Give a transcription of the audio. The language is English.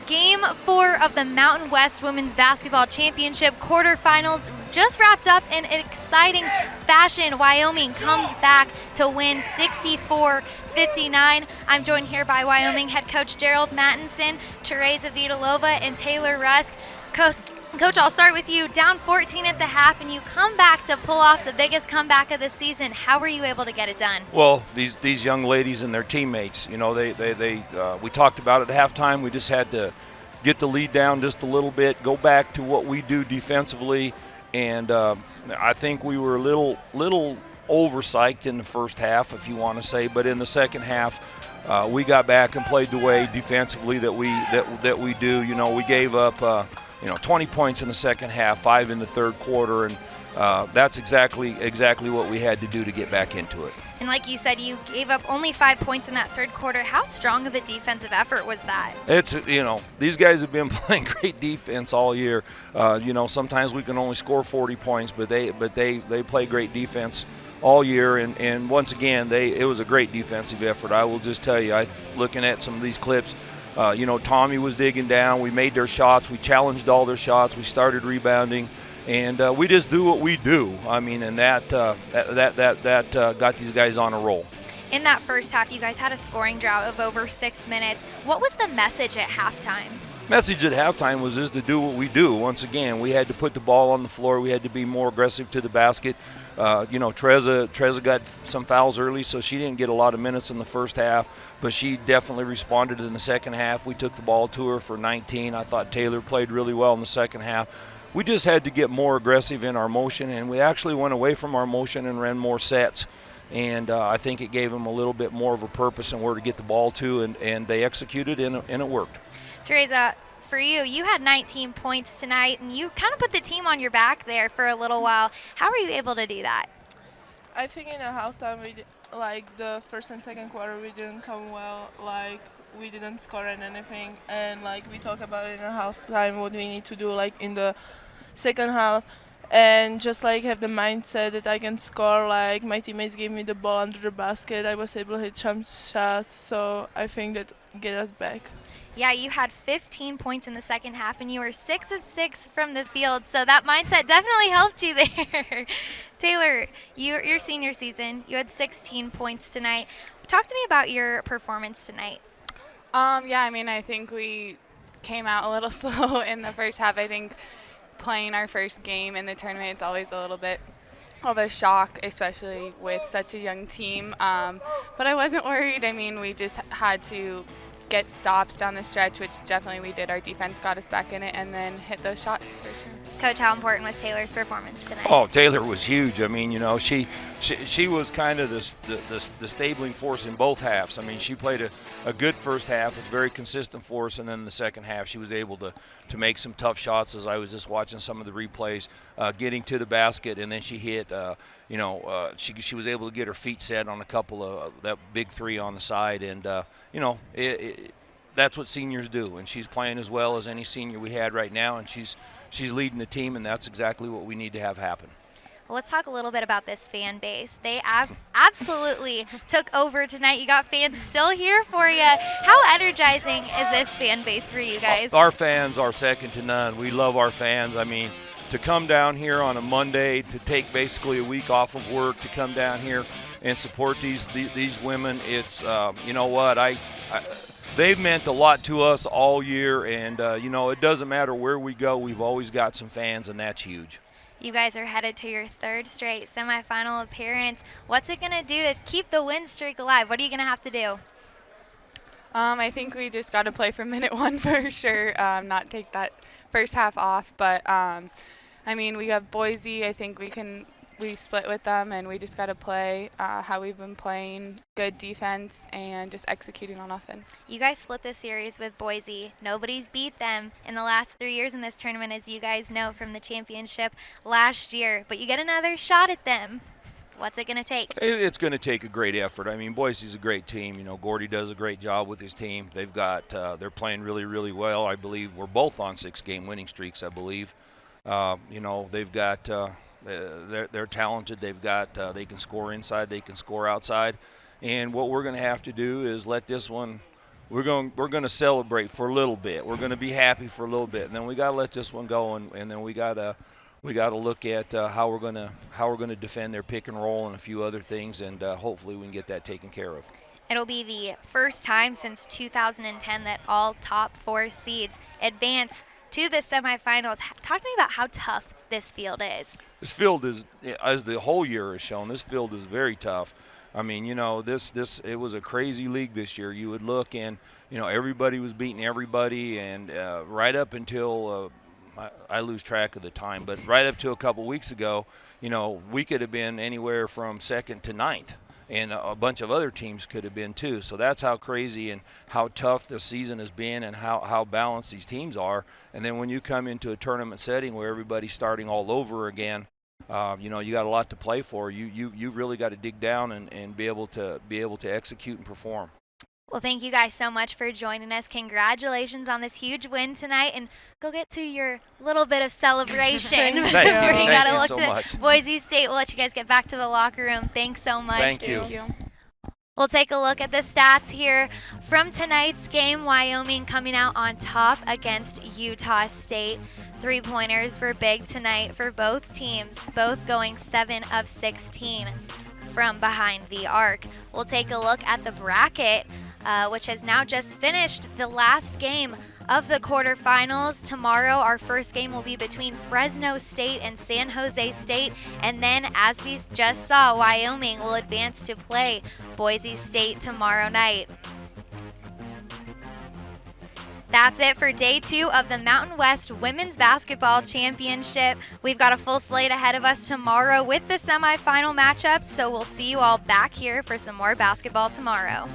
Game 4 of the Mountain West Women's Basketball Championship quarterfinals just wrapped up in an exciting fashion. Wyoming comes back to win 64-59. I'm joined here by Wyoming head coach Gerald Mattinson, Tereza Vitulova, and Taylor Rusk. Coach, I'll start with you. Down 14 at the half, and you come back to pull off the biggest comeback of the season. How were you able to get it done? Well, these young ladies and their teammates, you know, we talked about it at halftime. We just had to get the lead down just a little bit, go back to what we do defensively, and I think we were a little overpsyched in the first half, if you want to say, but in the second half, we got back and played the way defensively that we do. You know, we gave up 20 points in the second half, 5 in the third quarter, and that's exactly what we had to do to get back into it. And like you said, you gave up only 5 points in that third quarter. How strong of a defensive effort was that? It's, these guys have been playing great defense all year. Sometimes we can only score 40 points, but they play great defense all year, and once again, it was a great defensive effort. I will just tell you, looking at some of these clips, Tommy was digging down. We made their shots. We challenged all their shots. We started rebounding, and we just do what we do. I mean, and that got these guys on a roll. In that first half, you guys had a scoring drought of over 6 minutes. What was the message at halftime? Message at halftime was just to do what we do. Once again, we had to put the ball on the floor. We had to be more aggressive to the basket. Tereza got some fouls early, so she didn't get a lot of minutes in the first half, but she definitely responded in the second half. We took the ball to her for 19. I thought Taylor played really well in the second half. We just had to get more aggressive in our motion, and we actually went away from our motion and ran more sets. And I think it gave them a little bit more of a purpose and where to get the ball to, and they executed, and it worked. Tereza, for you had 19 points tonight, and you kind of put the team on your back there for a little while. How were you able to do that? I think in the halftime, the first and second quarter, we didn't come well. We didn't score anything, and we talk about it in the halftime what we need to do in the second half, and just have the mindset that I can score. My teammates gave me the ball under the basket. I was able to hit some shots, so I think that get us back. Yeah, you had 15 points in the second half, and you were 6 of 6 from the field, so that mindset definitely helped you there. Taylor, your senior season, you had 16 points tonight. Talk to me about your performance tonight. I think we came out a little slow in the first half. I think playing our first game in the tournament, it's always a little bit of a shock, especially with such a young team. But I wasn't worried. We just had to get stops down the stretch, which definitely we did. Our defense got us back in it, and then hit those shots for sure. Coach, how important was Taylor's performance tonight? Oh, Taylor was huge. She was kind of the stabling force in both halves. She played a good first half. It's very consistent for us, and then in the second half she was able to make some tough shots, as I was just watching some of the replays, getting to the basket, and then she hit, she was able to get her feet set on a couple of that big three on the side, and that's what seniors do, and she's playing as well as any senior we had right now, and she's leading the team, and that's exactly what we need to have happen. Well, let's talk a little bit about this fan base. They absolutely took over tonight. You got fans still here for you. How energizing is this fan base for you guys? Our fans are second to none. We love our fans. To come down here on a Monday, to take basically a week off of work, to come down here and support these women, it's, they've meant a lot to us all year, and, it doesn't matter where we go, we've always got some fans, and that's huge. You guys are headed to your third straight semifinal appearance. What's it going to do to keep the win streak alive? What are you going to have to do? I think we just got to play from minute one for sure, not take that first half off. But, we have Boise. I think we split with them, and we just got to play how we've been playing, good defense, and just executing on offense. You guys split this series with Boise. Nobody's beat them in the last 3 years in this tournament, as you guys know from the championship last year. But you get another shot at them. What's it going to take? It's going to take a great effort. Boise's a great team. Gordy does a great job with his team. They've got they're playing really, really well. I believe we're both on 6-game winning streaks, I believe. They've got they're talented. They've got they can score inside, they can score outside, and what we're going to have to do is let this one we're going to celebrate for a little bit. We're going to be happy for a little bit, and then we got to let this one go, and then we got to look at how we're going to defend their pick and roll and a few other things, and hopefully we can get that taken care of. It'll be the first time since 2010 that all top 4 seeds advance to the semifinals. Talk to me about how tough this field is. This field is, as the whole year has shown, this field is very tough. I mean, you know, it was a crazy league this year. You would look and, you know, everybody was beating everybody, and right up until I lose track of the time, but right up to a couple weeks ago, you know, we could have been anywhere from 2nd to 9th. And a bunch of other teams could have been too. So that's how crazy and how tough this season has been, and how balanced these teams are. And then when you come into a tournament setting where everybody's starting all over again, you know, you got a lot to play for. You've really got to dig down and be able to execute and perform. Well, thank you guys so much for joining us. Congratulations on this huge win tonight, and go get to your little bit of celebration before you got to look to Boise State. We'll let you guys get back to the locker room. Thanks so much. Thank you. We'll take a look at the stats here from tonight's game. Wyoming coming out on top against Utah State. 3-pointers were big tonight for both teams, both going 7 of 16 from behind the arc. We'll take a look at the bracket, which has now just finished the last game of the quarterfinals. Tomorrow, our first game will be between Fresno State and San Jose State. And then, as we just saw, Wyoming will advance to play Boise State tomorrow night. That's it for day 2 of the Mountain West Women's Basketball Championship. We've got a full slate ahead of us tomorrow with the semifinal matchups, so we'll see you all back here for some more basketball tomorrow.